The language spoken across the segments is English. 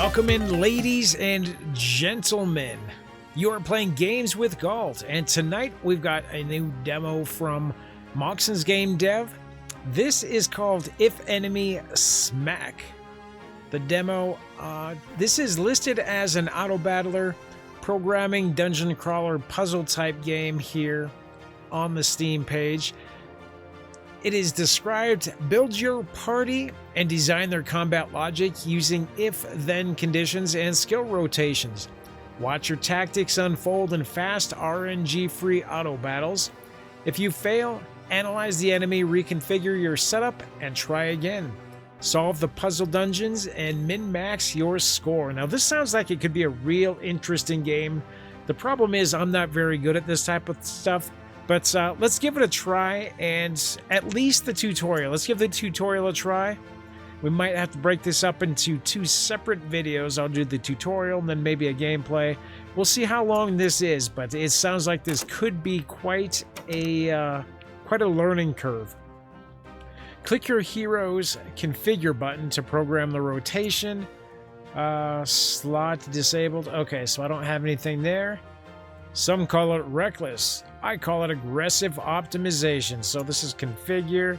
Welcome in, ladies and gentlemen. You are playing Games with Galt, and tonight we've got a new demo from Moxon's Game Dev. This is called If Enemy Smack. The demo, this is listed as an autobattler, programming, dungeon crawler, puzzle type game here on the Steam page. It is described, build your party and design their combat logic using if-then conditions and skill rotations. Watch your tactics unfold in fast RNG-free auto battles. If you fail, analyze the enemy, reconfigure your setup, and try again. Solve the puzzle dungeons and min-max your score. Now this sounds like it could be a real interesting game. The problem is I'm not very good at this type of stuff. But let's give it a try, and at least the tutorial. Let's give the tutorial a try. We might have to break this up into two separate videos. I'll do the tutorial and then maybe a gameplay. We'll see how long this is, but it sounds like this could be quite a learning curve. Click your hero's configure button to program the rotation. Slot disabled. Okay, so I don't have anything there. Some call it reckless. I call it aggressive optimization. So this is configure.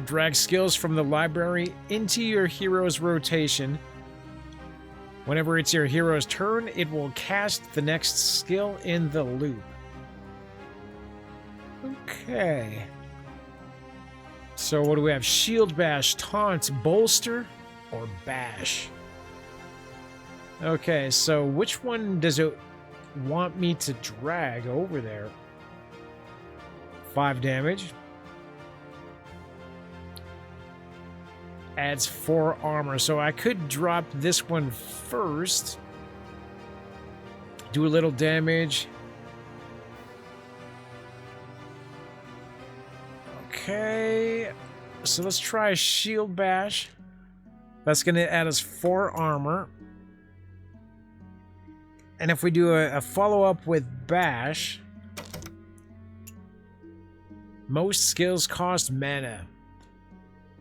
Drag skills from the library into your hero's rotation. Whenever it's your hero's turn, it will cast the next skill in the loop. Okay. So what do we have? Shield bash, taunt, bolster, or bash? Okay, so which one does it want me to drag over there? 5 damage. Adds 4 armor. So I could drop this one first. Do a little damage. Okay. So let's try Shield Bash. That's going to add us 4 armor. And if we do a follow-up with Bash, most skills cost mana.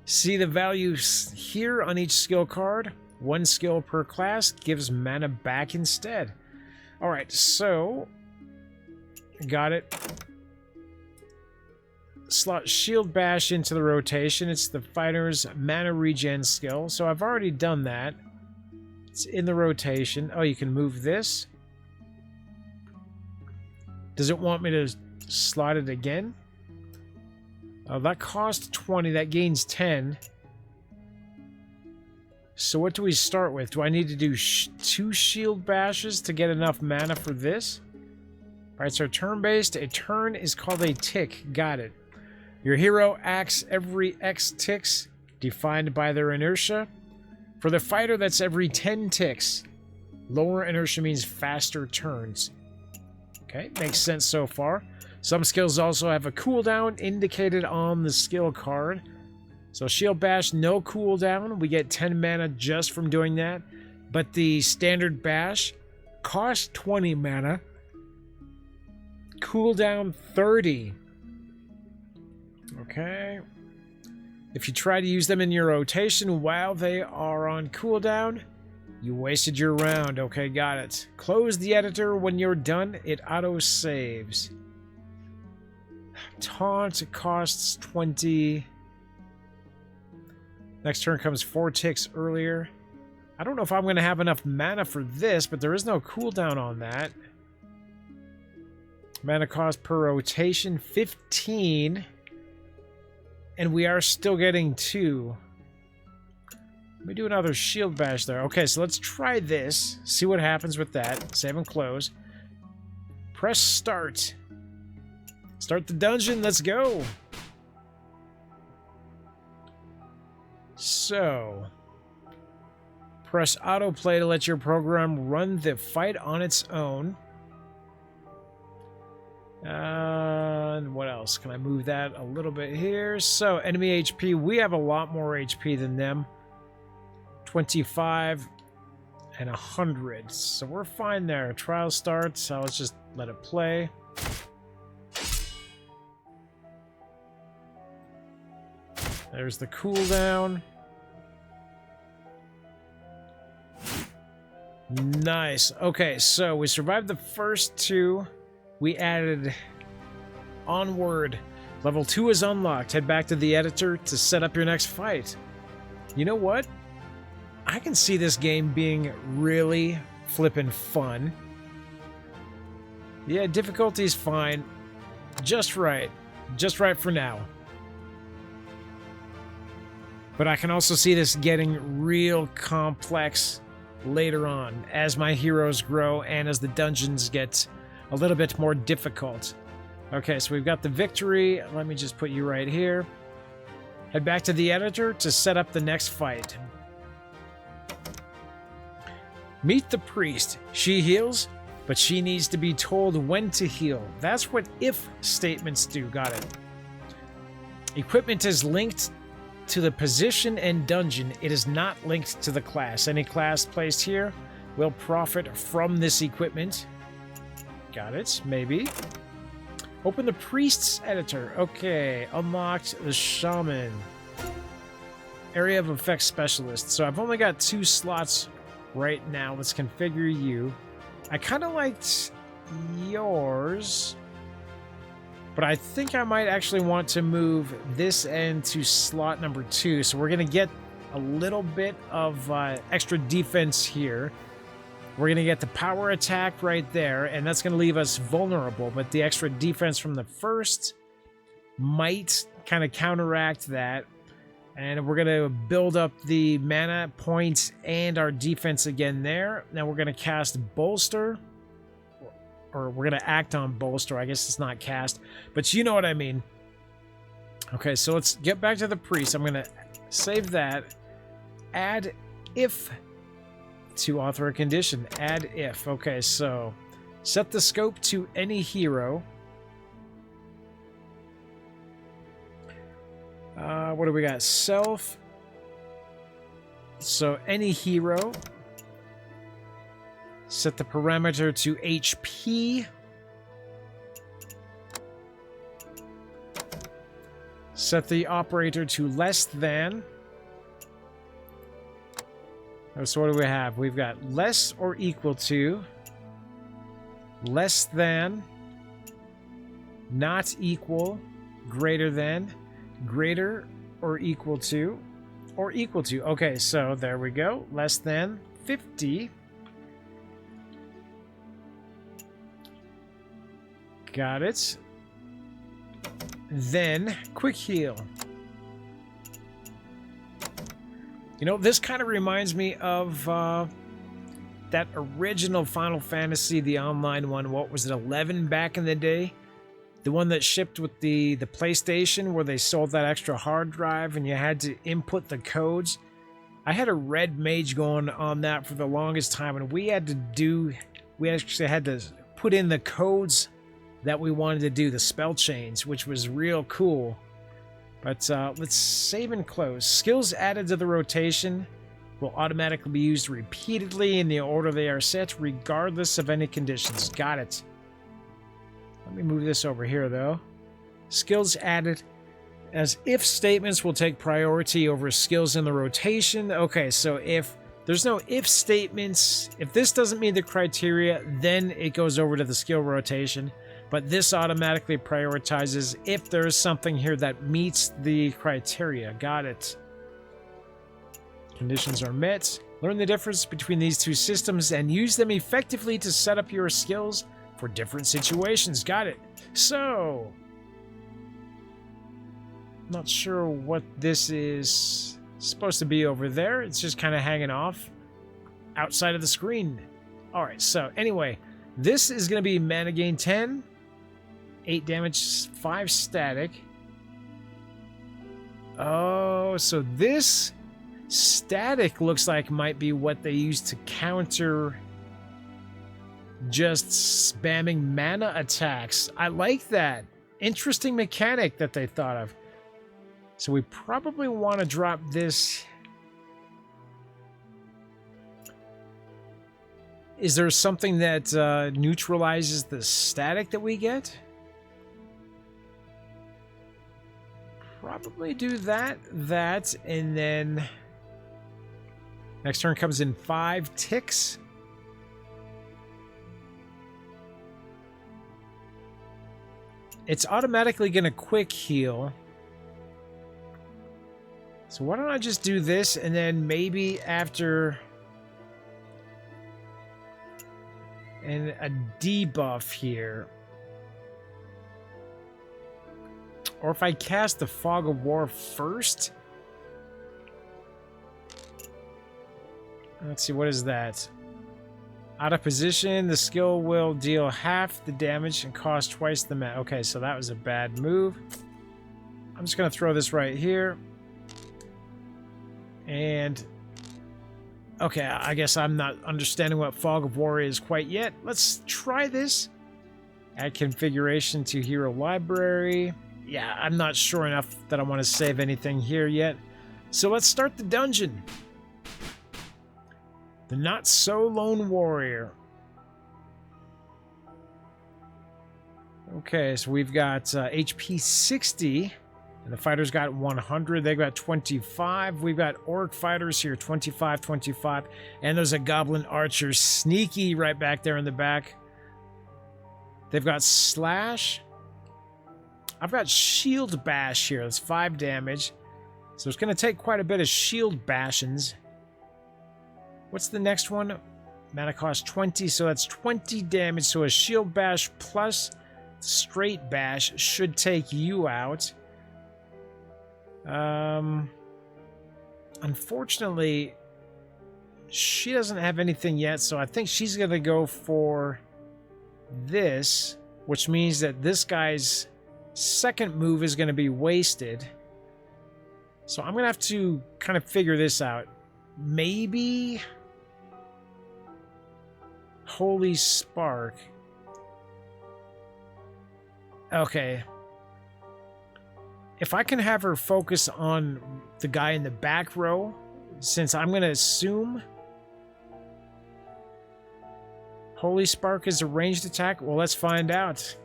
See the values here on each skill card. 1 skill per class gives mana back instead. Alright, so got it. Slot Shield Bash into the rotation. It's the fighter's mana regen skill. So I've already done that. It's in the rotation. Oh, you can move this. Does it want me to slot it again? Oh, that costs 20. That gains 10. So what do we start with? Do I need to do 2 shield bashes to get enough mana for this? Alright, so turn-based. A turn is called a tick. Got it. Your hero acts every X ticks, defined by their inertia. For the fighter, that's every 10 ticks. Lower inertia means faster turns. Okay, makes sense so far. Some skills also have a cooldown indicated on the skill card. So Shield Bash, no cooldown. We get 10 mana just from doing that. But the standard bash costs 20 mana. Cooldown 30. Okay. If you try to use them in your rotation while they are on cooldown, you wasted your round. Okay, got it. Close the editor when you're done. It auto-saves. Taunt costs 20. Next turn comes 4 ticks earlier. I don't know if I'm going to have enough mana for this, but there is no cooldown on that. Mana cost per rotation, 15. And we are still getting 2. Let me do another shield bash there. Okay, so let's try this. See what happens with that. Save and close. Press start. Start the dungeon. Let's go. So, press autoplay to let your program run the fight on its own. And what else? Can I move that a little bit here? So, enemy HP. We have a lot more HP than them. 25 and 100. So we're fine there. Trial starts. So let's just let it play. There's the cooldown. Nice. Okay, so we survived the first two. We added onward. Level 2 is unlocked. Head back to the editor to set up your next fight. You know what? I can see this game being really flippin' fun. Yeah, difficulty's fine. Just right. Just right for now. But I can also see this getting real complex later on as my heroes grow and as the dungeons get a little bit more difficult. Okay, so we've got the victory. Let me just put you right here. Head back to the editor to set up the next fight. Meet the priest. She heals, but she needs to be told when to heal. That's what if statements do. Got it. Equipment is linked to the position and dungeon. It is not linked to the class. Any class placed here will profit from this equipment. Got it. Maybe. Open the priest's editor. Okay. Unlocked the shaman. Area of effect specialist. So I've only got 2 slots right now. Let's configure you. I kind of liked yours, but I think I might actually want to move this end to slot number 2. So we're going to get a little bit of extra defense here. We're going to get the power attack right there, and that's going to leave us vulnerable. But the extra defense from the first might kind of counteract that. And we're going to build up the mana points and our defense again there. Now we're going to cast Bolster. Or we're going to act on Bolster. I guess it's not cast. But you know what I mean. Okay, so let's get back to the priest. I'm going to save that. Add if to author a condition. Add if. Okay, so set the scope to any hero. What do we got? Self. So any hero. Set the parameter to HP. Set the operator to less than. So what do we have? We've got less or equal to, less than, not equal, greater than, greater or equal to, or equal to. Okay, so there we go. Less than 50. Got it. Then, quick heal. You know, this kind of reminds me of that original Final Fantasy, the online one. What was it, 11 back in the day? The one that shipped with the PlayStation, where they sold that extra hard drive and you had to input the codes. I had a red mage going on that for the longest time, and we actually had to put in the codes that we wanted to do, the spell chains, which was real cool. But let's save and close. Skills added to the rotation will automatically be used repeatedly in the order they are set, regardless of any conditions. Got it. Let me move this over here, though. Skills added as if statements will take priority over skills in the rotation. Okay, so if there's no if statements, if this doesn't meet the criteria, then it goes over to the skill rotation. But this automatically prioritizes if there's something here that meets the criteria. Got it. Conditions are met. Learn the difference between these two systems and use them effectively to set up your skills for different situations. Got it. So, not sure what this is supposed to be over there. It's just kind of hanging off outside of the screen. All right, so anyway, this is going to be mana gain 10. 8 damage, 5 static. Oh, so this static looks like might be what they use to counter just spamming mana attacks. I like that. Interesting mechanic that they thought of. So we probably want to drop this. Is there something that neutralizes the static that we get? Probably do that, and then next turn comes in 5 ticks. It's automatically going to quick heal. So why don't I just do this, and then maybe after... And a debuff here. Or if I cast the Fog of War first. Let's see, what is that? Out of position, the skill will deal half the damage and cost twice the mana. Okay, so that was a bad move. I'm just going to throw this right here. And... okay, I guess I'm not understanding what Fog of War is quite yet. Let's try this. Add configuration to hero library. Yeah, I'm not sure enough that I want to save anything here yet. So let's start the dungeon. The Not So Lone Warrior. Okay, so we've got HP 60. And the fighters got 100. They got 25. We've got orc fighters here, 25, 25. And there's a goblin archer sneaky right back there in the back. They've got slash. I've got shield bash here. That's 5 damage. So it's going to take quite a bit of shield bashings. What's the next one? Mana cost 20, so that's 20 damage. So a shield bash plus straight bash should take you out. Unfortunately, she doesn't have anything yet, so I think she's going to go for this, which means that this guy's second move is going to be wasted. So I'm going to have to kind of figure this out. Maybe Holy Spark. Okay. If I can have her focus on the guy in the back row, since I'm going to assume Holy Spark is a ranged attack, well, let's find out.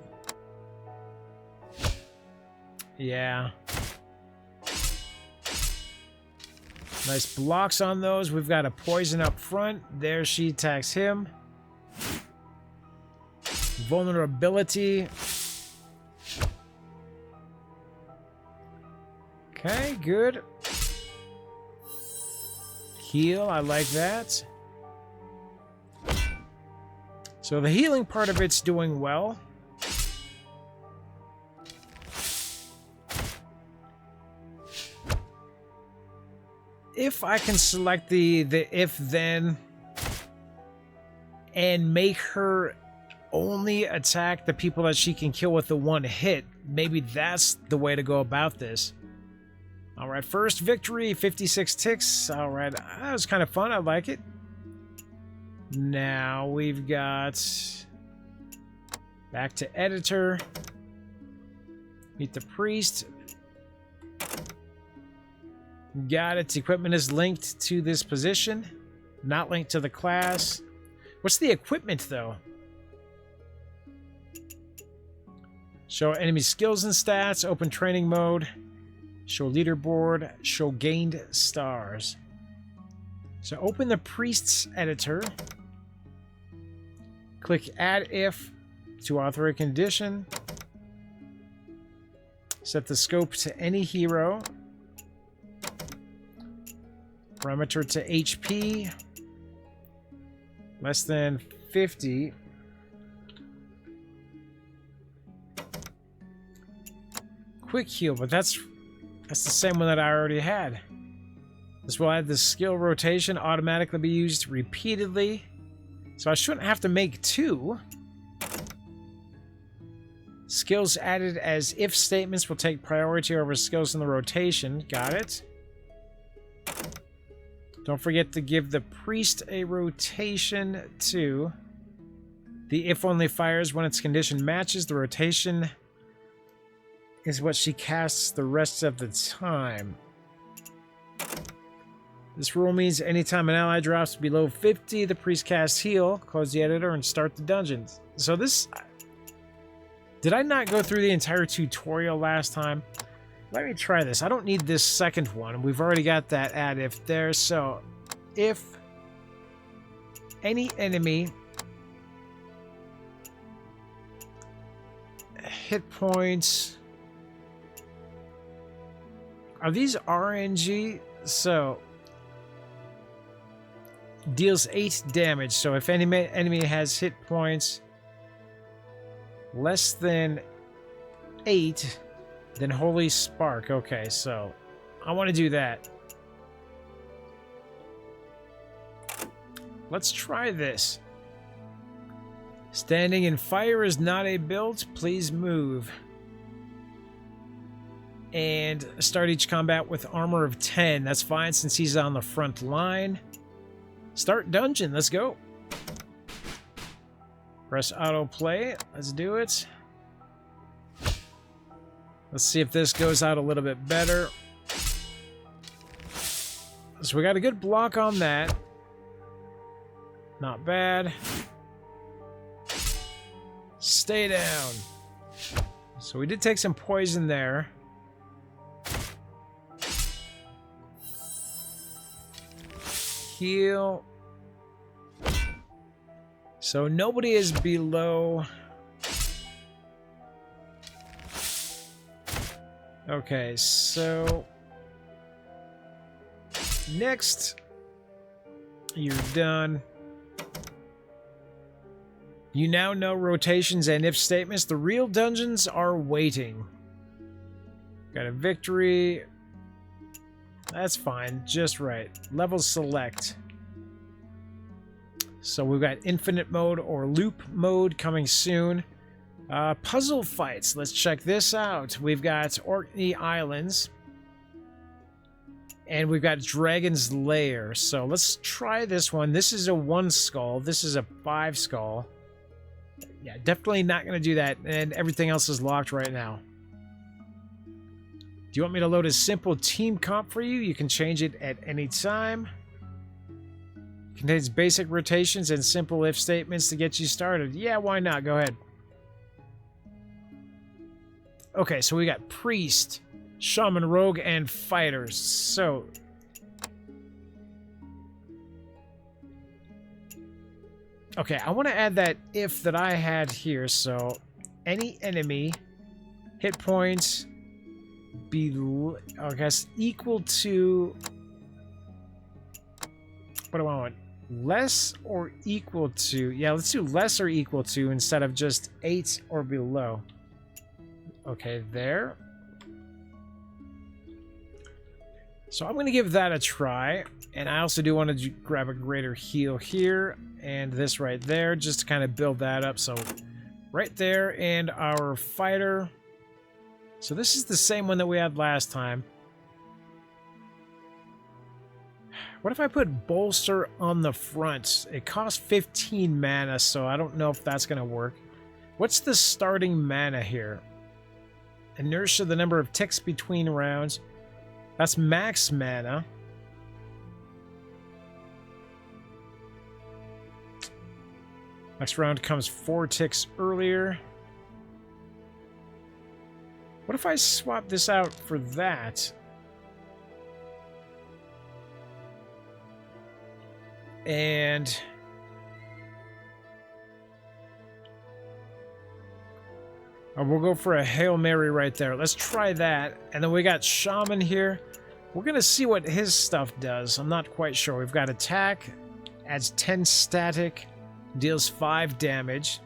Yeah. Nice blocks on those. We've got a poison up front. There she attacks him. Vulnerability. Okay, good. Heal, I like that. So the healing part of it's doing well. If I can select the if-then and make her only attack the people that she can kill with the one hit, maybe that's the way to go about this. Alright, first victory, 56 ticks. Alright, that was kind of fun. I like it. Now we've got back to editor. Meet the priest. Got it. Equipment is linked to this position. Not linked to the class. What's the equipment, though? Show enemy skills and stats. Open training mode. Show leaderboard. Show gained stars. So open the priest's editor. Click add if to author a condition. Set the scope to any hero. Parameter to HP. Less than 50. Quick heal, but that's the same one that I already had. This will add the skill rotation, automatically be used repeatedly. So I shouldn't have to make 2. Skills added as if statements will take priority over skills in the rotation. Got it. Don't forget to give the priest a rotation too. The if only fires when its condition matches. The rotation is what she casts the rest of the time. This rule means anytime an ally drops below 50, the priest casts heal, close the editor, and start the dungeons. So this... Did I not go through the entire tutorial last time? Let me try this. I don't need this second one. We've already got that add if there. So, if any enemy hit points. Are these RNG? So deals 8 damage. So if any enemy has hit points less than 8, then Holy Spark. Okay, so I want to do that. Let's try this. Standing in fire is not a build. Please move. And start each combat with armor of 10. That's fine since he's on the front line. Start dungeon. Let's go. Press autoplay. Let's do it. Let's see if this goes out a little bit better. So we got a good block on that. Not bad. Stay down. So we did take some poison there. Heal. So nobody is below. Okay, so next, you're done. You now know rotations and if statements. The real dungeons are waiting. Got a victory. That's fine, just right. Level select. So we've got infinite mode or loop mode coming soon. Puzzle fights. Let's check this out. We've got Orkney Islands. And we've got Dragon's Lair. So let's try this one. This is a 1 skull. This is a 5 skull. Yeah, definitely not going to do that. And everything else is locked right now. Do you want me to load a simple team comp for you? You can change it at any time. Contains basic rotations and simple if statements to get you started. Yeah, why not? Go ahead. Okay, so we got Priest, Shaman, Rogue, and Fighters. So okay, I want to add that if that I had here. So any enemy hit points be, I guess, equal to, what do I want? Less or equal to, yeah, let's do less or equal to instead of just 8 or below. Okay, there. So I'm going to give that a try. And I also do want to grab a greater heal here and this right there just to kind of build that up. So right there, and our fighter. So this is the same one that we had last time. What if I put bolster on the front? It costs 15 mana, so I don't know if that's going to work. What's the starting mana here? Inertia, the number of ticks between rounds. That's max mana. Next round comes 4 ticks earlier. What if I swap this out for that? And we'll go for a Hail Mary right there. Let's try that. And then we got Shaman here. We're going to see what his stuff does. I'm not quite sure. We've got attack, adds 10 static, deals 5 damage.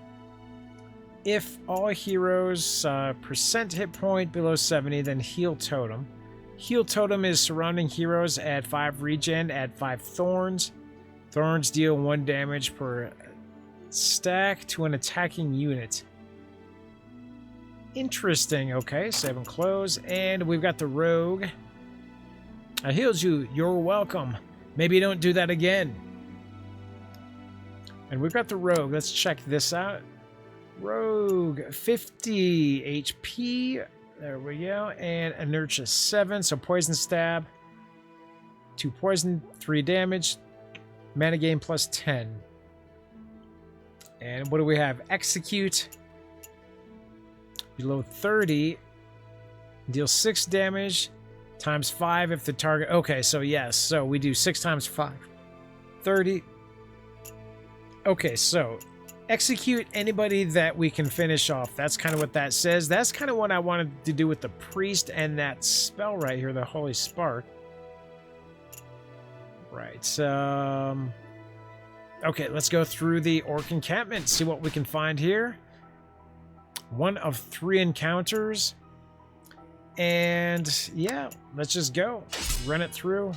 If all heroes percent hit point below 70, then heal totem. Heal totem is surrounding heroes, add 5 regen, add 5 thorns. Thorns deal 1 damage per stack to an attacking unit. Interesting. Okay, save and close. And we've got the rogue. I healed you. You're welcome. Maybe don't do that again. And we've got the rogue. Let's check this out. Rogue, 50 HP. There we go. And inertia 7. So poison stab. 2 poison, 3 damage. Mana gain plus 10. And what do we have? Execute. Below 30. Deal 6 damage. Times 5 if the target... Okay, so yes. So we do 6 times 5. 30. Okay, so Execute anybody that we can finish off. That's kind of what that says. That's kind of what I wanted to do with the priest and that spell right here, the Holy Spark. Right. Okay, let's go through the orc encampment, see what we can find here. 1 of 3 encounters. And yeah, let's just go. Run it through.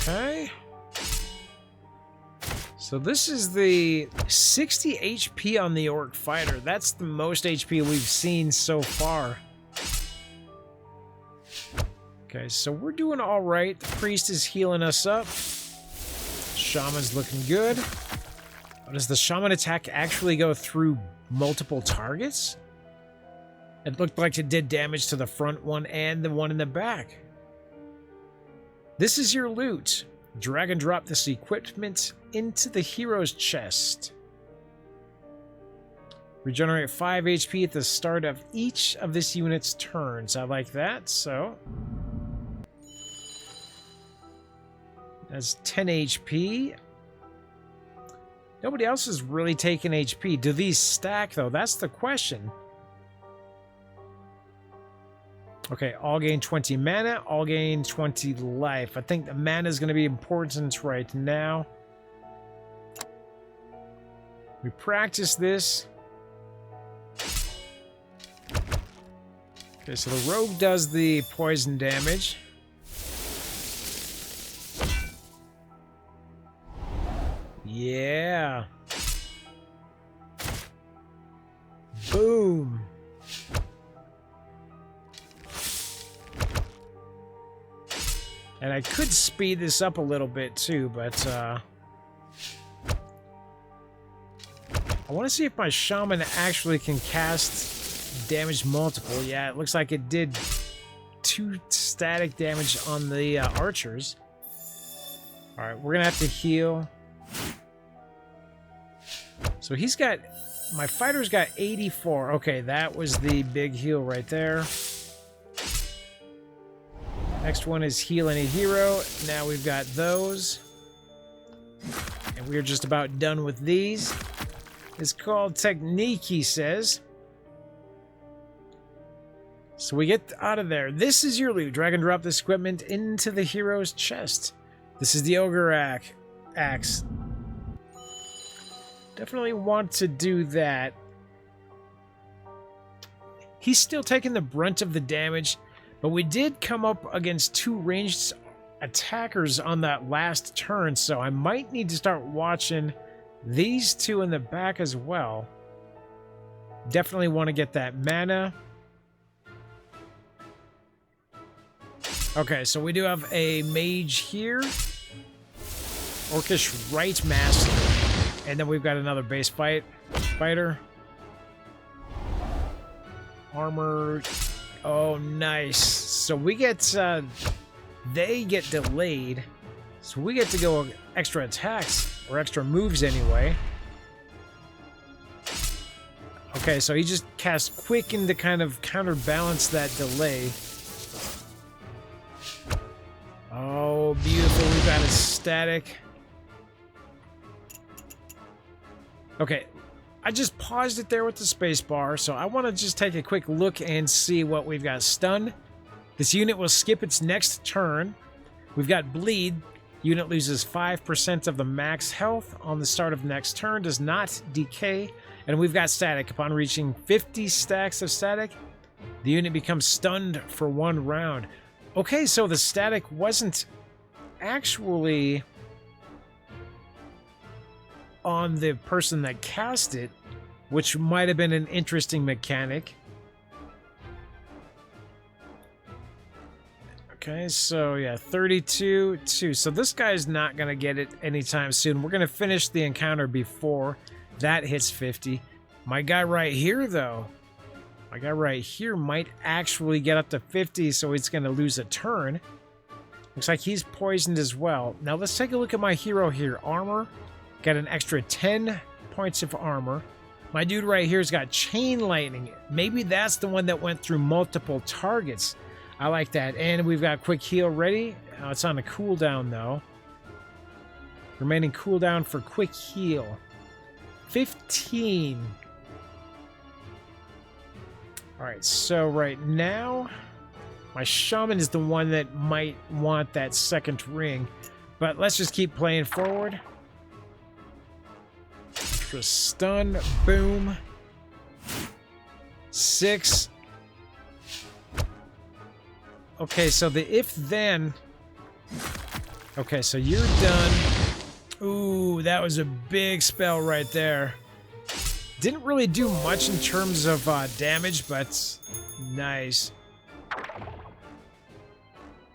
Okay. So this is the 60 HP on the orc fighter. That's the most HP we've seen so far. Okay, so we're doing all right. The priest is healing us up. Shaman's looking good. Oh, does the shaman attack actually go through multiple targets? It looked like it did damage to the front one and the one in the back. This is your loot. Drag and drop this equipment into the hero's chest. Regenerate 5 HP at the start of each of this unit's turns. I like that, so... That's 10 HP. Nobody else is really taking HP. Do these stack, though? That's the question. Okay, all gain 20 mana, all gain 20 life. I think the mana is going to be important right now. We practice this. Okay, so the rogue does the poison damage. Yeah. Boom. And I could speed this up a little bit too, but I want to see if my shaman actually can cast damage multiple. Yeah, it looks like it did 2 static damage on the archers. Alright, we're going to have to heal. So he's got... My fighter's got 84. Okay, that was the big heal right there. Next one is heal any hero. Now we've got those. And we're just about done with these. It's called technique, he says. So we get out of there. This is your loot. Drag and drop this equipment into the hero's chest. This is the ogre axe. Definitely want to do that. He's still taking the brunt of the damage, but we did come up against 2 ranged attackers on that last turn, so I might need to start watching these 2 in the back as well. Definitely want to get that mana. Okay, so we do have a mage here. Orcish Right Master. And then we've got another base fighter. Armor. Oh, nice. So we get... they get delayed. So we get to go extra attacks. Or extra moves anyway. Okay, so he just cast Quicken to kind of counterbalance that delay. Oh, beautiful. We've got a static. Okay, I just paused it there with the spacebar, so I want to just take a quick look and see what we've got. Stun. This unit will skip its next turn. We've got Bleed. Unit loses 5% of the max health on the start of next turn, does not decay. And we've got Static. Upon reaching 50 stacks of Static, the unit becomes stunned for 1 round. Okay, so the Static wasn't actually on the person that cast it, which might have been an interesting mechanic. Okay, so yeah, 32-2. So this guy's not going to get it anytime soon. We're going to finish the encounter before that hits 50. My guy right here, though, my guy right here might actually get up to 50, so he's going to lose a turn. Looks like he's poisoned as well. Now let's take a look at my hero here. Armor. Got an extra 10 points of armor. My dude right here's got Chain Lightning. Maybe that's the one that went through multiple targets. I like that. And we've got quick heal ready. It's on a cooldown though. Remaining cooldown for quick heal. 15. Alright, so right now, my shaman is the one that might want that second ring. But let's just keep playing forward. Just stun, boom. 6. Okay, so the if-then... Okay, so you're done. Ooh, that was a big spell right there. Didn't really do much in terms of damage, but nice.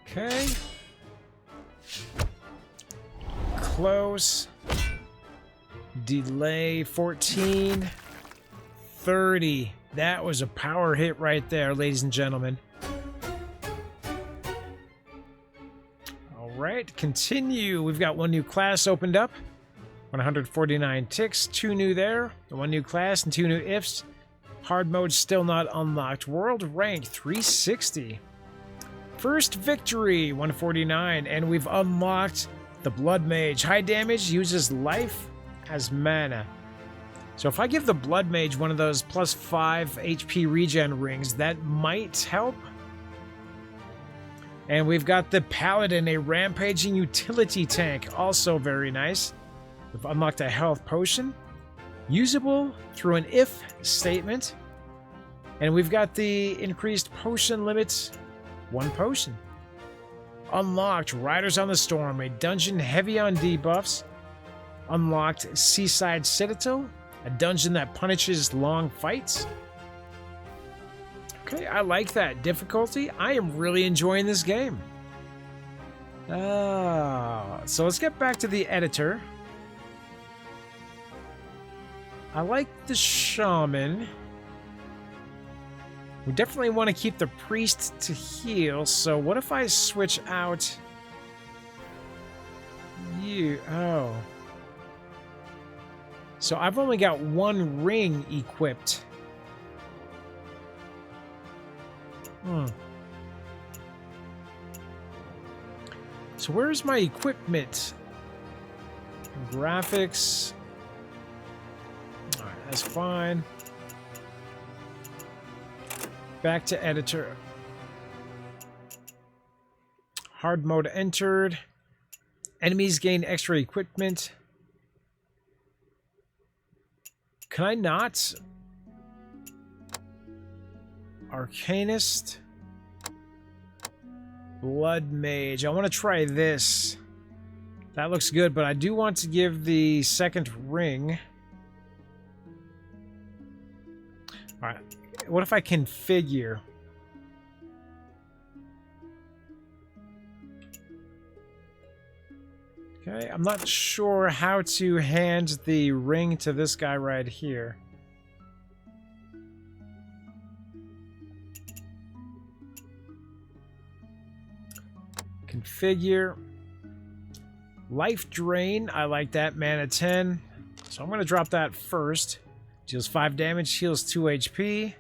Okay. Close. Delay 14. 30. That was a power hit right there, ladies and gentlemen. Alright, continue. We've got one new class opened up. 149 ticks, 2 new there, 1 new class and 2 new ifs. Hard mode still not unlocked. World rank 360. First victory 149, and we've unlocked the Blood Mage. High damage, uses life as mana. So if I give the Blood Mage one of those +5 HP regen rings, that might help. And we've got the Paladin, a rampaging utility tank, also very nice. We've unlocked a health potion, usable through an if statement. And we've got the increased potion limit, 1 potion. Unlocked Riders on the Storm, a dungeon heavy on debuffs. Unlocked Seaside Citadel, a dungeon that punishes long fights. Okay, I like that. Difficulty, I am really enjoying this game. So let's get back to the editor. I like the shaman. We definitely want to keep the priest to heal, so what if I switch out you? Oh. So I've only got 1 ring equipped. So where's my equipment? Graphics. Alright, that's fine. Back to editor. Hard mode entered. Enemies gain extra equipment. Can I not? Arcanist. Blood Mage. I want to try this. That looks good, but I do want to give the second ring. Alright. What if I configure? Okay, I'm not sure how to hand the ring to this guy right here. Configure. Life Drain, I like that. Mana 10. So I'm going to drop that first. Deals 5 damage, heals 2 HP.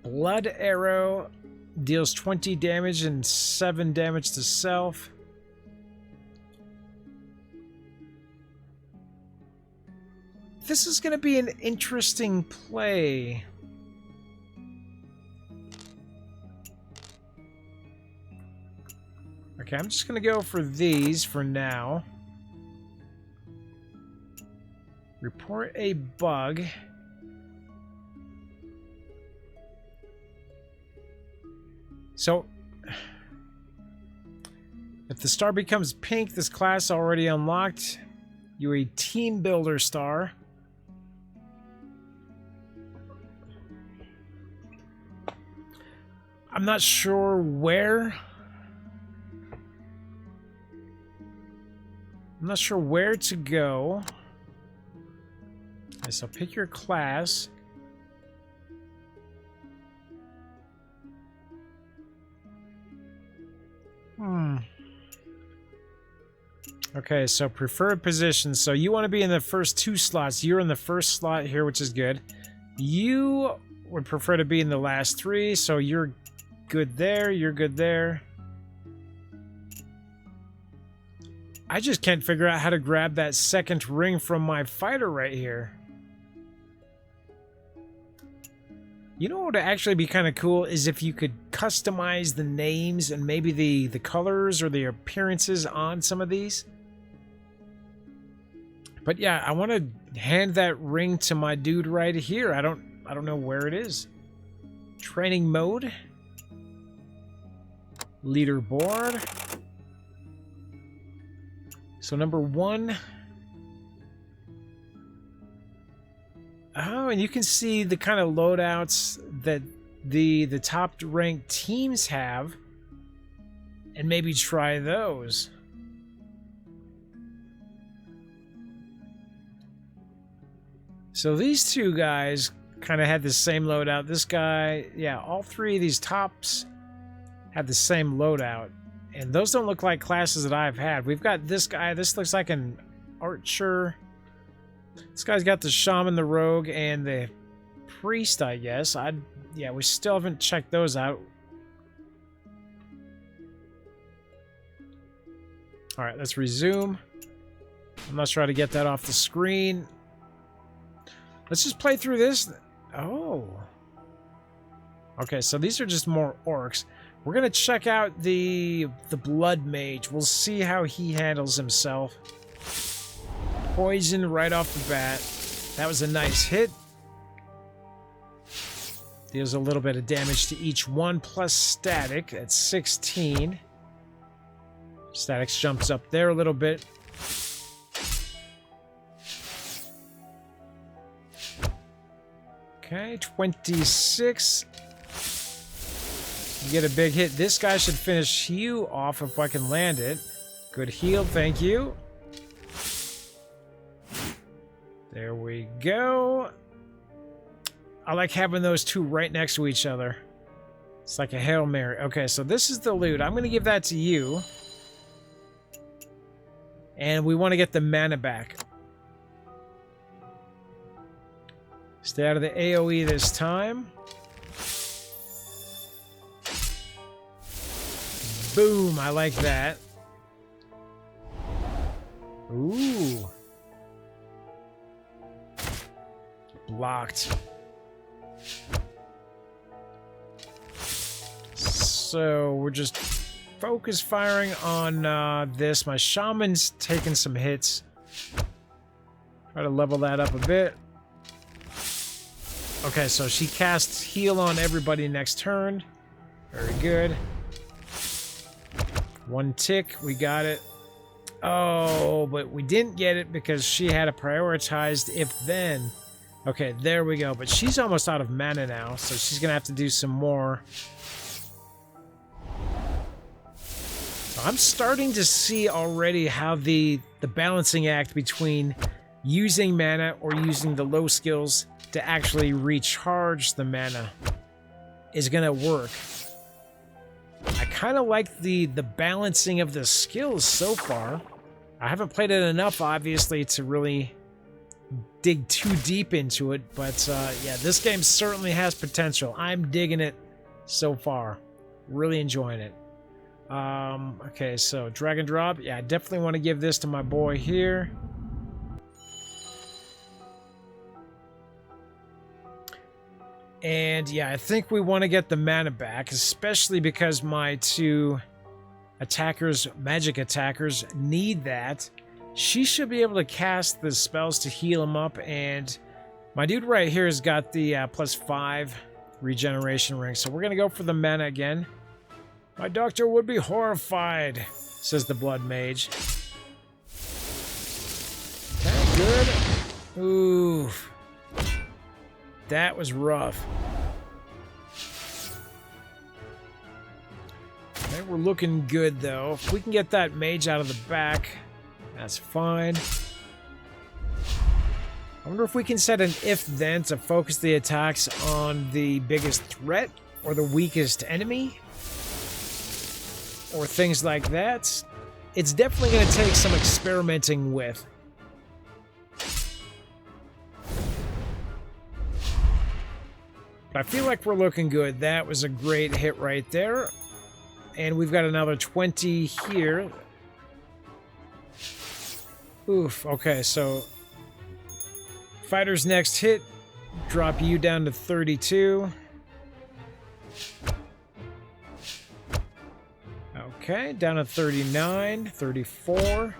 Blood Arrow deals 20 damage and 7 damage to self. This is going to be an interesting play. Okay, I'm just going to go for these for now. Report a bug. So, if the star becomes pink, this class already unlocked. You're a team builder star. I'm not sure where. I'm not sure where to go. Okay, so pick your class. Okay, so preferred position. So you want to be in the first 2 slots. You're in the first slot here, which is good. You would prefer to be in the last 3, so you're good there, you're good there. I just can't figure out how to grab that second ring from my fighter right here. You know what would actually be kind of cool is if you could customize the names and maybe the colors or the appearances on some of these. But yeah, I want to hand that ring to my dude right here. I don't know where it is. Training mode. Leaderboard. So number 1. Oh, and you can see the kind of loadouts that the top ranked teams have, and maybe try those. So these two guys kind of had the same loadout. This guy, yeah, all 3 of these tops have the same loadout. And those don't look like classes that I've had. We've got this guy. This looks like an archer. This guy's got the shaman, the rogue, and the priest, I guess. Yeah, we still haven't checked those out. All right, let's resume. I'm not sure how to get that off the screen. Let's just play through this. Oh. Okay, so these are just more orcs. We're going to check out the blood mage. We'll see how he handles himself. Poison right off the bat. That was a nice hit. Deals a little bit of damage to each one, plus static at 16. Statics jumps up there a little bit. Okay, 26. You get a big hit. This guy should finish you off if I can land it. Good heal, thank you. There we go. I like having those two right next to each other. It's like a Hail Mary. Okay, so this is the loot. I'm going to give that to you. And we want to get the mana back. Stay out of the AoE this time. Boom, I like that. Ooh. Blocked. So we're just focus firing on this. My shaman's taking some hits. Try to level that up a bit. Okay, so she casts heal on everybody next turn. Very good. One tick, we got it. Oh, but we didn't get it because she had a prioritized if then. Okay, there we go. But she's almost out of mana now, so she's gonna have to do some more. I'm starting to see already how the balancing act between using mana or using the low skills to actually recharge the mana is gonna work. I kind of like the balancing of the skills so far. I haven't played it enough, obviously, to really dig too deep into it, but yeah, this game certainly has potential. I'm digging it so far. Really enjoying it. Okay, so drag and drop. Yeah, I definitely want to give this to my boy here. And yeah, I think we want to get the mana back, especially because my two attackers, magic attackers, need that. She should be able to cast the spells to heal him up, and my dude right here has got the +5 regeneration ring, so we're going to go for the mana again. My doctor would be horrified, says the blood mage. Okay, good. Ooh. That was rough. Okay, we're looking good, though. If we can get that mage out of the back, that's fine. I wonder if we can set an if-then to focus the attacks on the biggest threat or the weakest enemy, or things like that. It's definitely going to take some experimenting with. But I feel like we're looking good. That was a great hit right there. And we've got another 20 here. Oof. Okay, so fighter's next hit. Drop you down to 32. Okay, down to 39, 34.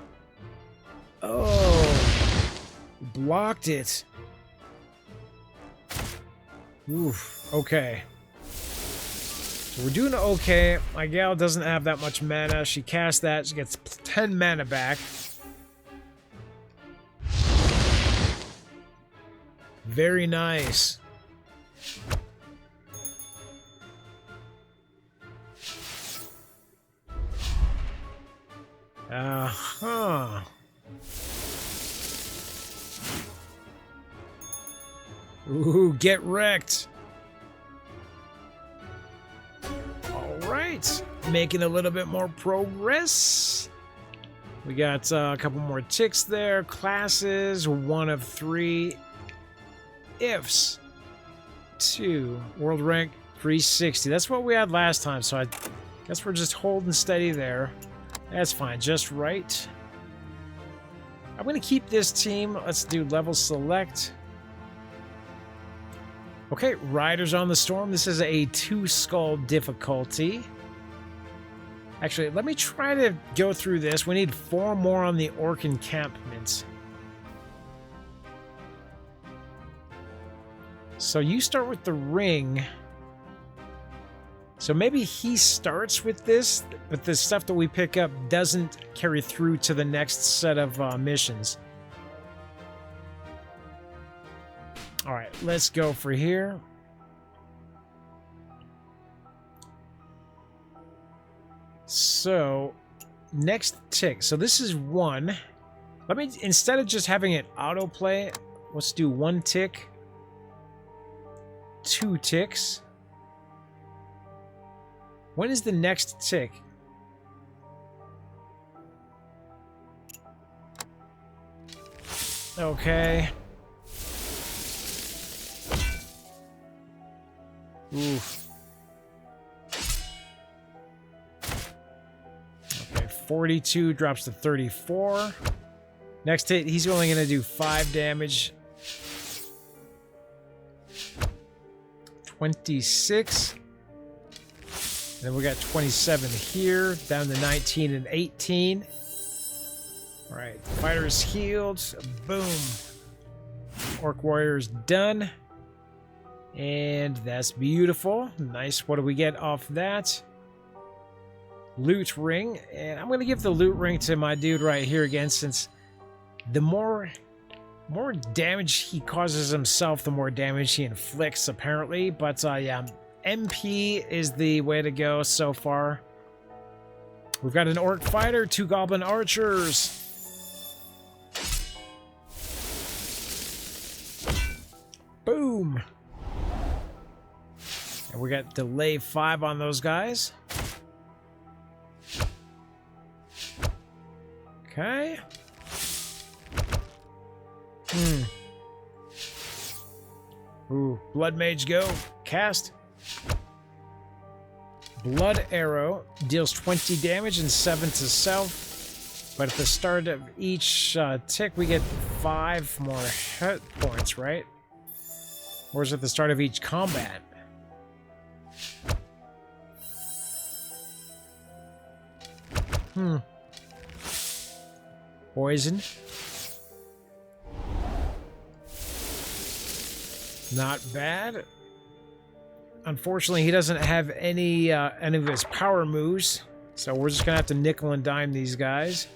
Oh, blocked it. Oof, okay. So we're doing okay. My gal doesn't have that much mana. She casts that, she gets 10 mana back. Very nice. Uh-huh. Ooh, get wrecked. All right. Making a little bit more progress. We got a couple more ticks there. Classes, 1 of 3. Ifs. 2. World rank 360. That's what we had last time, so I guess we're just holding steady there. That's fine, just right. I'm going to keep this team. Let's do level select. Okay, Riders on the Storm. This is a 2-skull difficulty. Actually, let me try to go through this. We need 4 more on the Orc encampment. So you start with the ring. So maybe he starts with this, but the stuff that we pick up doesn't carry through to the next set of missions. All right, let's go for here. So, next tick. So this is 1. Let me, instead of just having it autoplay, let's do 1 tick, 2 ticks. When is the next tick? Okay. Oof. Okay, 42 drops to 34. Next hit, he's only going to do 5 damage. 26. Then we got 27 here, down to 19 and 18. All right, fighter is healed. Boom. Orc warrior is done. And that's beautiful. Nice. What do we get off that? Loot ring. And I'm going to give the loot ring to my dude right here again, since the more damage he causes himself, the more damage he inflicts, apparently. But yeah, MP is the way to go so far. We've got an orc fighter, 2 goblin archers. Boom. And we got delay 5 on those guys. Okay. Ooh, blood mage go. Cast. Blood arrow deals 20 damage and 7 to self. But at the start of each tick, we get 5 more hit points, right? Or is it the start of each combat? Poison. Not bad. Unfortunately, he doesn't have any of his power moves, so we're just gonna have to nickel and dime these guys.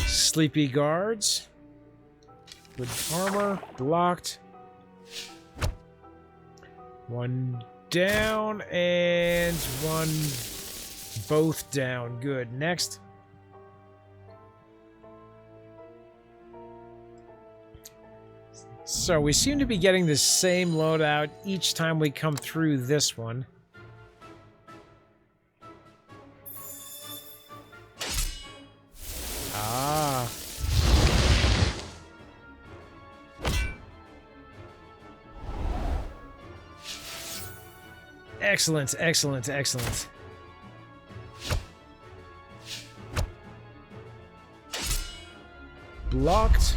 Sleepy guards. Good armor. Blocked. 1 down and 1 both down. Good. Next. So we seem to be getting the same loadout each time we come through this one. Ah. Excellent, excellent, excellent. Blocked.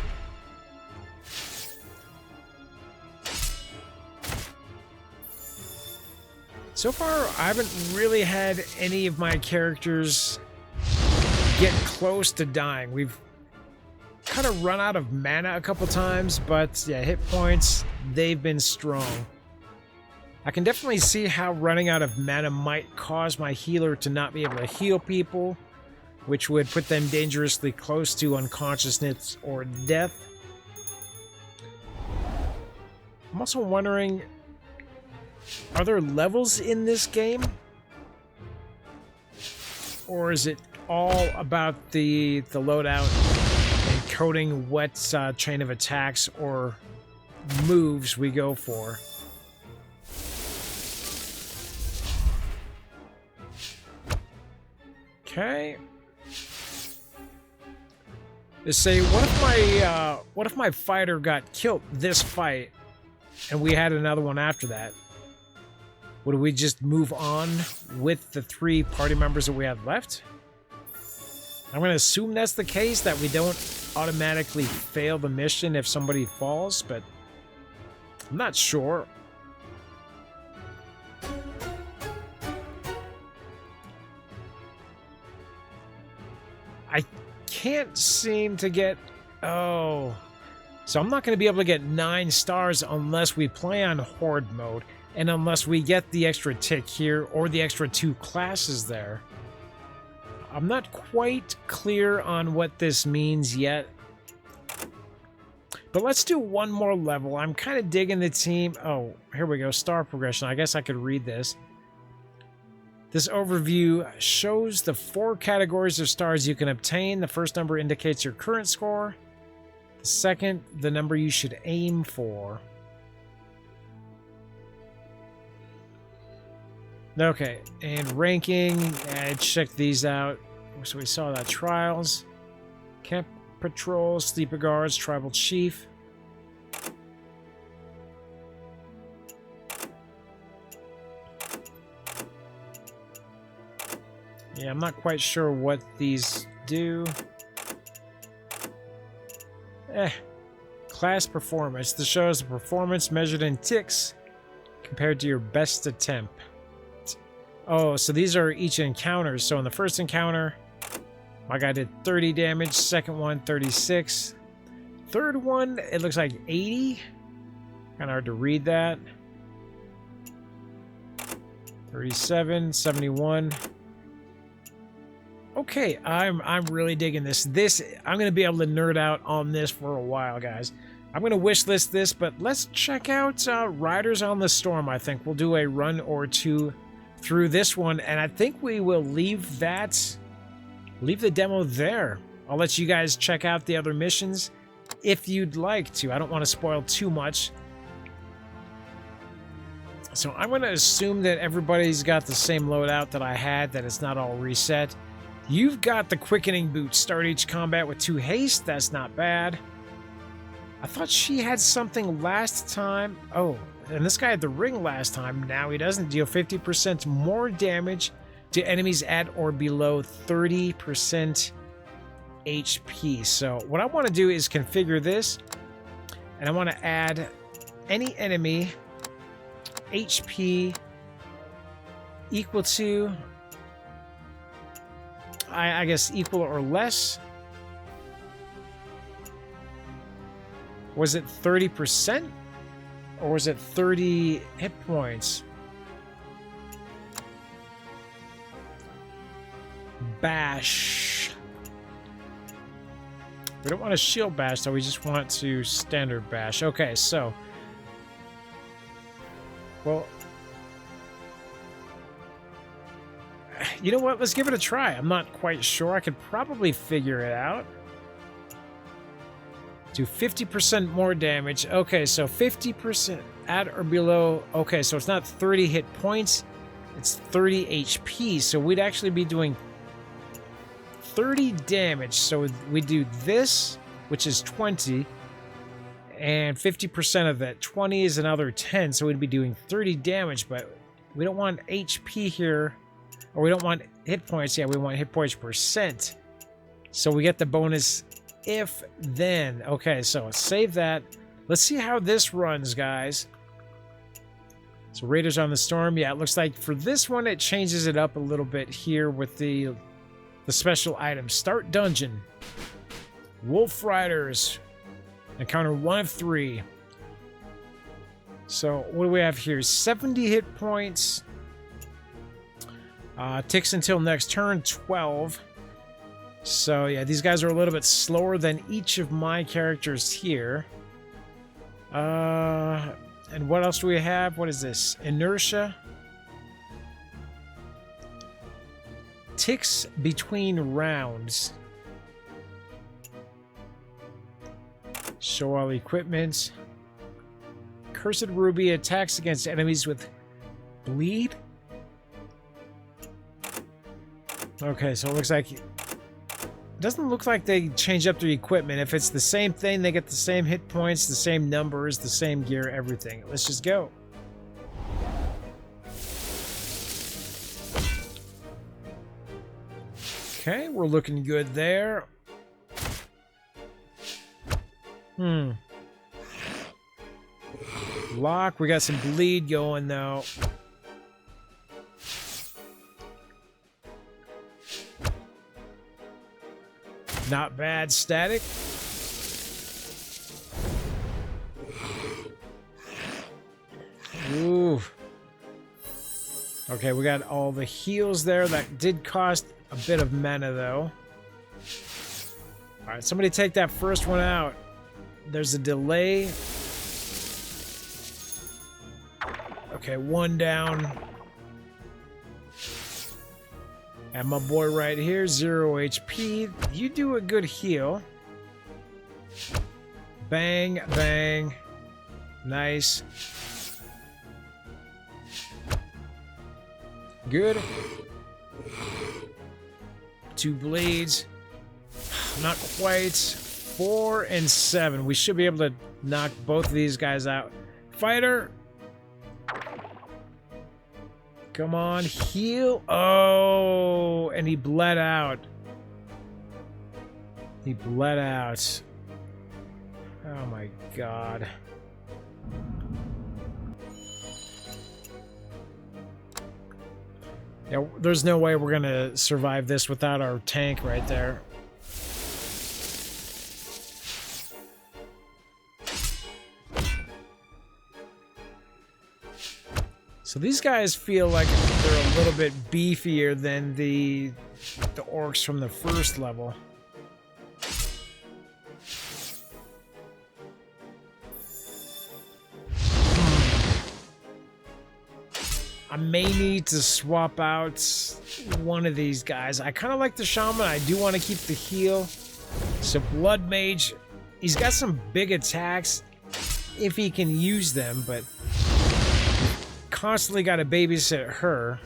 So far, I haven't really had any of my characters get close to dying. We've kind of run out of mana a couple times, but yeah, hit points, they've been strong. I can definitely see how running out of mana might cause my healer to not be able to heal people, which would put them dangerously close to unconsciousness or death. I'm also wondering, are there levels in this game? Or is it all about the loadout and coding what chain of attacks or moves we go for? Okay. They say, what if my fighter got killed this fight, and we had another one after that? Would we just move on with the 3 party members that we had left? I'm going to assume that's the case, that we don't automatically fail the mission if somebody falls, but I'm not sure. I can't seem to get... Oh. So I'm not going to be able to get 9 stars unless we play on Horde mode, and unless we get the extra tick here or the extra 2 classes there. I'm not quite clear on what this means yet. But let's do one more level. I'm kind of digging the team. Oh, here we go. Star progression. I guess I could read this. This overview shows the 4 categories of stars you can obtain. The first number indicates your current score. The second, the number you should aim for. Okay, and ranking. I checked these out. So we saw that trials, camp patrol, sleeper guards, tribal chief. Yeah, I'm not quite sure what these do. Class performance. This shows the performance measured in ticks compared to your best attempt. Oh, so these are each encounters. So in the first encounter, my guy did 30 damage. Second one, 36. Third one, it looks like 80. Kind of hard to read that. 37, 71. Okay, I'm really digging this. I'm going to be able to nerd out on this for a while, guys. I'm going to wish list this, but let's check out Riders on the Storm. I think we'll do a run or 2 through this one, and I think we will leave the demo there. I'll let you guys check out the other missions if you'd like to. I don't want to spoil too much. So I'm going to assume that everybody's got the same loadout that I had, that it's not all reset. You've got the quickening boots. Start each combat with 2 haste. That's not bad. I thought she had something last time. Oh, and this guy had the ring last time. Now he doesn't. Deal 50% more damage to enemies at or below 30% HP. So what I want to do is configure this, and I want to add any enemy HP equal to, I guess, equal or less. Was it 30%? Or was it 30 hit points? Bash. We don't want to shield bash, though. We just want to standard bash. Okay, so. Well. You know what? Let's give it a try. I'm not quite sure. I could probably figure it out. Do 50% more damage. Okay, so 50% at or below. Okay, so it's not 30 hit points. It's 30 HP. So we'd actually be doing 30 damage. So we do this, which is 20. And 50% of that 20 is another 10. So we'd be doing 30 damage. But We don't want HP here. Or we don't want hit points. Yeah, we want hit points percent. So we get the bonus if then. Okay, so save that. Let's see how this runs, guys. So Raiders on the Storm. Yeah, it looks like for this one, it changes it up a little bit here with the special items. Start dungeon. Wolf Riders. Encounter 1 of 3. So what do we have here? 70 hit points. Ticks until next turn, 12. So yeah, these guys are a little bit slower than each of my characters here. And what else do we have? What is this? Inertia. Ticks between rounds. Show all equipment. Cursed Ruby attacks against enemies with bleed. Okay, so it looks like... It doesn't look like they change up their equipment. If it's the same thing, they get the same hit points, the same numbers, the same gear, everything. Let's just go. Okay, we're looking good there. Lock, we got some bleed going though. Not bad. Static. Ooh. Okay, we got all the heals there. That did cost a bit of mana, though. Alright, somebody take that first one out. There's a delay. Okay, one down. And my boy right here, 0 HP. You do a good heal. Bang, bang. Nice. Good. 2 bleeds. Not quite. 4 and 7. We should be able to knock both of these guys out. Fighter. Come on, heal. Oh, and he bled out. He bled out. Oh my god. Yeah, there's no way we're gonna survive this without our tank right there. So these guys feel like they're a little bit beefier than the orcs from the first level. I may need to swap out one of these guys. I kind of like the shaman. I do want to keep the heal. So Blood Mage, he's got some big attacks if he can use them, but constantly got to babysit her.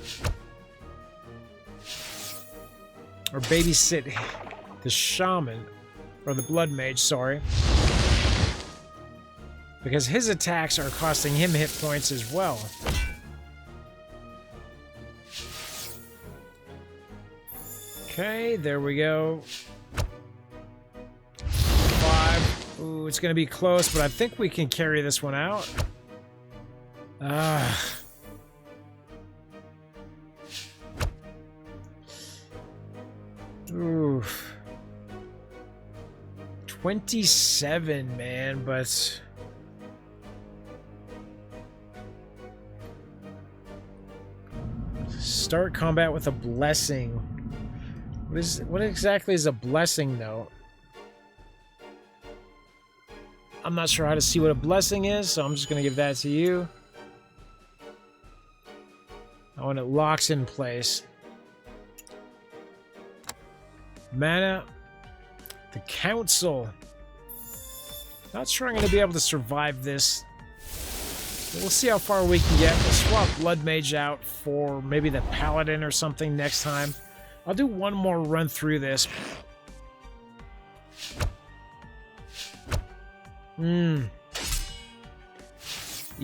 Or babysit the shaman. Or the Blood Mage, sorry. Because his attacks are costing him hit points as well. Okay, there we go. 5. Ooh, it's going to be close, but I think we can carry this one out. Oof. 27, man, but... Start combat with a blessing. What exactly is a blessing, though? I'm not sure how to see what a blessing is, so I'm just going to give that to you. Oh, and it locks in place. Mana. The Council. Not sure I'm going to be able to survive this. But we'll see how far we can get. We'll swap Blood Mage out for maybe the Paladin or something next time. I'll do one more run through this.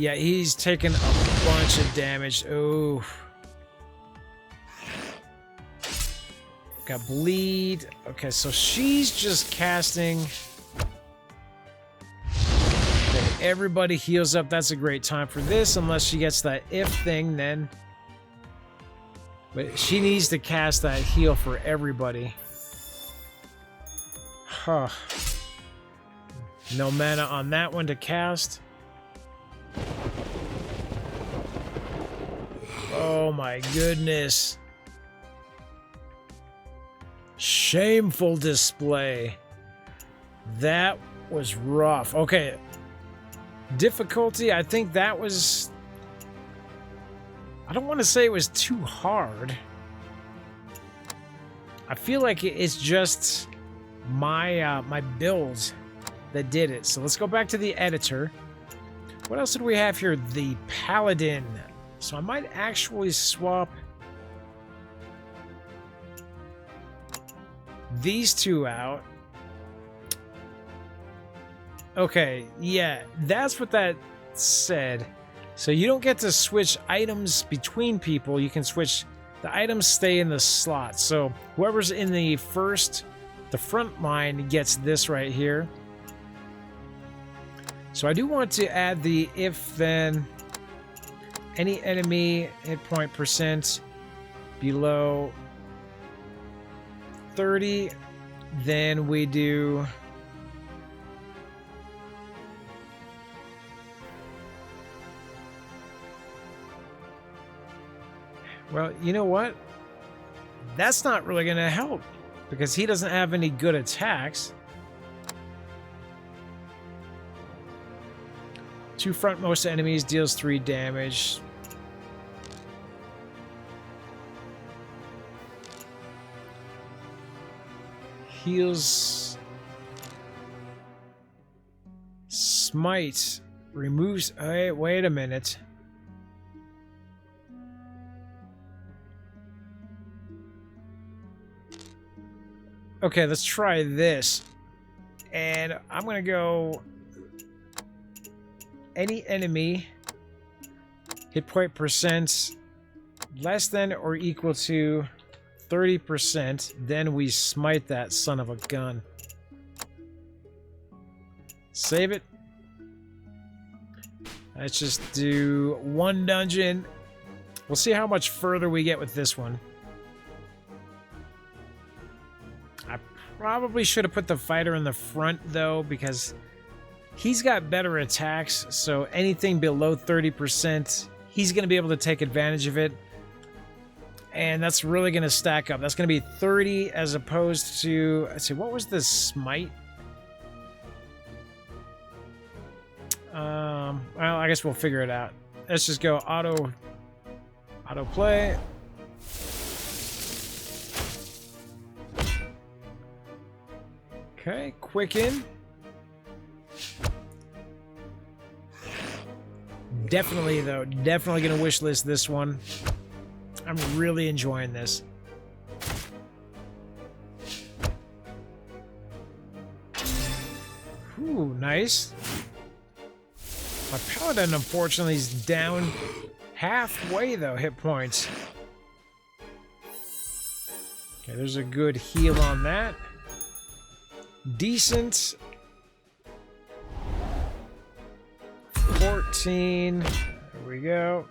Yeah, he's taking a bunch of damage. Oh. Got bleed. Okay, so she's just casting. Okay, everybody heals up. That's a great time for this, unless she gets that if thing, then. But she needs to cast that heal for everybody. Huh. No mana on that one to cast. Oh my goodness. Shameful display. That was rough. Okay. Difficulty, I think that was... I don't want to say it was too hard. I feel like it's just my my build that did it. So let's go back to the editor. What else did we have here? The Paladin. So I might actually swap these two out. Okay, yeah, that's what that said. So you don't get to switch items between people. You can switch, the items stay in the slot. So whoever's in the front line gets this right here. So I do want to add the if then any enemy hit point percent below 30, then we do well, you know what? That's not really going to help because he doesn't have any good attacks. Two frontmost enemies deals 3 damage. Heals. Smite removes. Hey, wait a minute. Okay, let's try this. And I'm going to go any enemy hit point percent less than or equal to 30%, then we smite that son of a gun. Save it. Let's just do 1 dungeon. We'll see how much further we get with this one. I probably should have put the fighter in the front, though, because he's got better attacks, so anything below 30%, he's going to be able to take advantage of it. And that's really going to stack up. That's going to be 30 as opposed to... Let's see, what was the smite? Well, I guess we'll figure it out. Let's just go auto play. Okay, quicken. Definitely, though, definitely going to wish list this one. I'm really enjoying this. Ooh, nice. My paladin, unfortunately, is down halfway, though, hit points. Okay, there's a good heal on that. Decent. 14. There we go.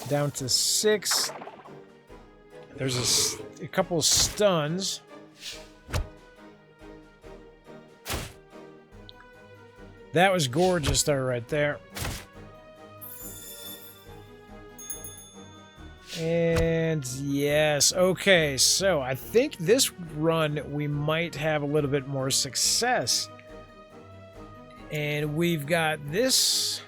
Down to 6. There's a couple stuns. That was gorgeous, though, right there. And yes, okay, so I think this run we might have a little bit more success. And we've got this.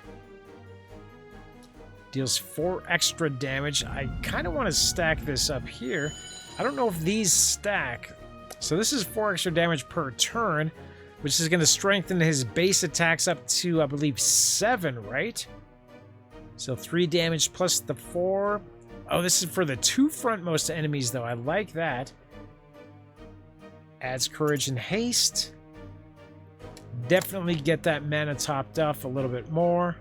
Deals 4 extra damage. I kind of want to stack this up here. I don't know if these stack. So this is 4 extra damage per turn, which is going to strengthen his base attacks up to, I believe, 7, right? So 3 damage plus the 4. Oh, this is for the 2 frontmost enemies, though. I like that. Adds courage and haste. Definitely get that mana topped off a little bit more.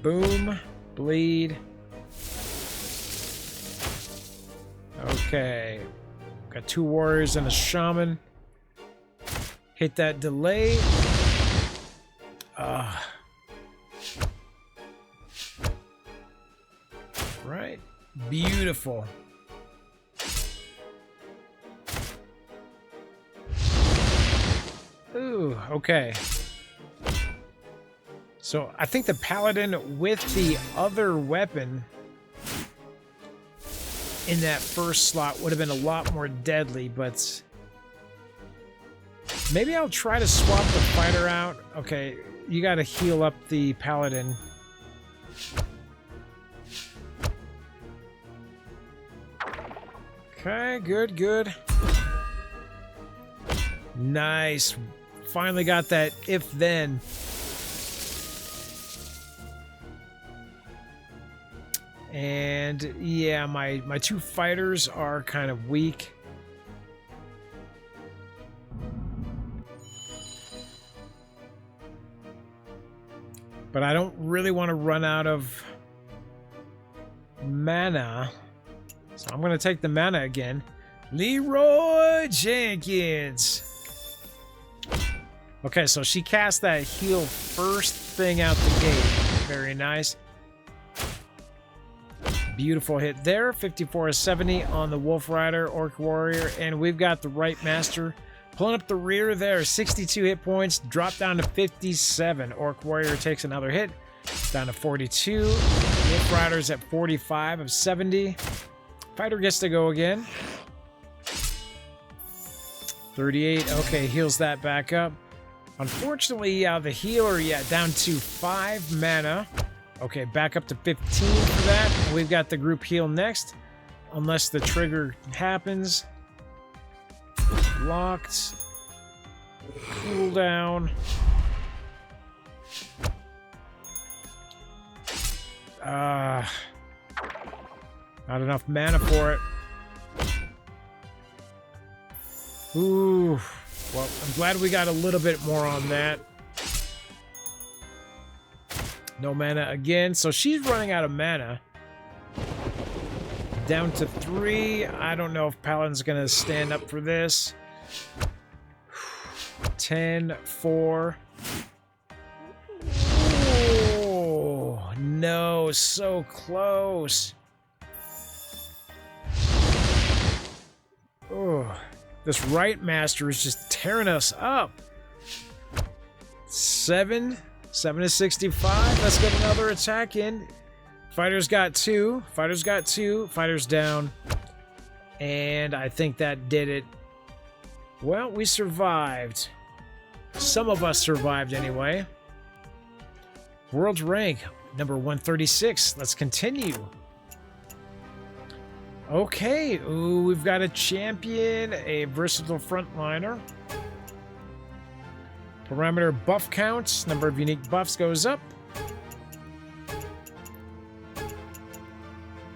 Boom. Bleed. Okay. Got 2 warriors and a shaman. Hit that delay. Right. Beautiful. Ooh, okay. So I think the paladin with the other weapon in that first slot would have been a lot more deadly, but maybe I'll try to swap the fighter out. Okay, you got to heal up the paladin. Okay, good, good. Nice. Finally got that if-then. And yeah, my 2 fighters are kind of weak. But I don't really want to run out of mana. So I'm going to take the mana again. Leroy Jenkins. Okay, so she cast that heal first thing out the gate. Very nice. Beautiful hit there. 54-70 on the Wolf Rider, Orc Warrior. And we've got the Right Master pulling up the rear there. 62 hit points. Drop down to 57. Orc Warrior takes another hit. Down to 42. Wolf Rider's at 45 of 70. Fighter gets to go again. 38. Okay, heals that back up. Unfortunately, the healer, down to 5 mana. Okay, back up to 15 for that. And we've got the group heal next. Unless the trigger happens. Locked. Cooldown. Not enough mana for it. Ooh. Well, I'm glad we got a little bit more on that. No mana again. So she's running out of mana. Down to 3. I don't know if Paladin's going to stand up for this. 10, 4. Oh, no. So close. Oh, this Right Master is just tearing us up. 7 to 65. Let's get another attack in. Fighter's got 2. Fighter's got 2. Fighter's down. And I think that did it. Well, we survived. Some of us survived anyway. World rank, number 136. Let's continue. Okay, ooh, we've got a champion, a versatile frontliner. Parameter buff count, number of unique buffs goes up.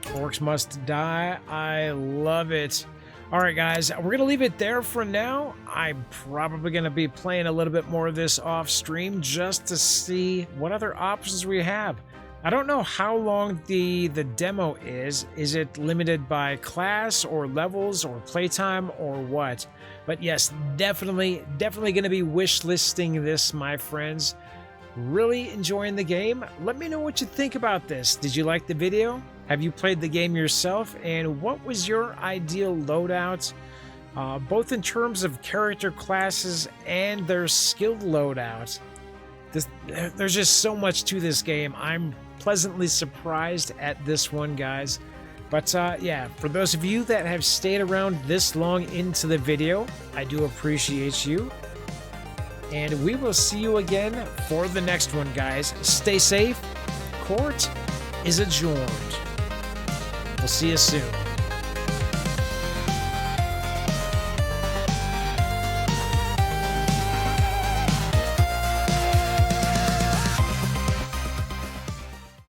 Orcs must die. I love it. All right, guys, we're going to leave it there for now. I'm probably going to be playing a little bit more of this off stream just to see what other options we have. I don't know how long the demo is. Is it limited by class or levels or playtime or what? But yes, definitely going to be wish listing this, my friends. Really enjoying the game. Let me know what you think about this. Did you like the video? Have you played the game yourself? And what was your ideal loadout? Both in terms of character classes and their skilled loadout. There's just so much to this game. I'm pleasantly surprised at this one, guys. But yeah, for those of you that have stayed around this long into the video, I do appreciate you. And we will see you again for the next one, guys. Stay safe. Court is adjourned. We'll see you soon.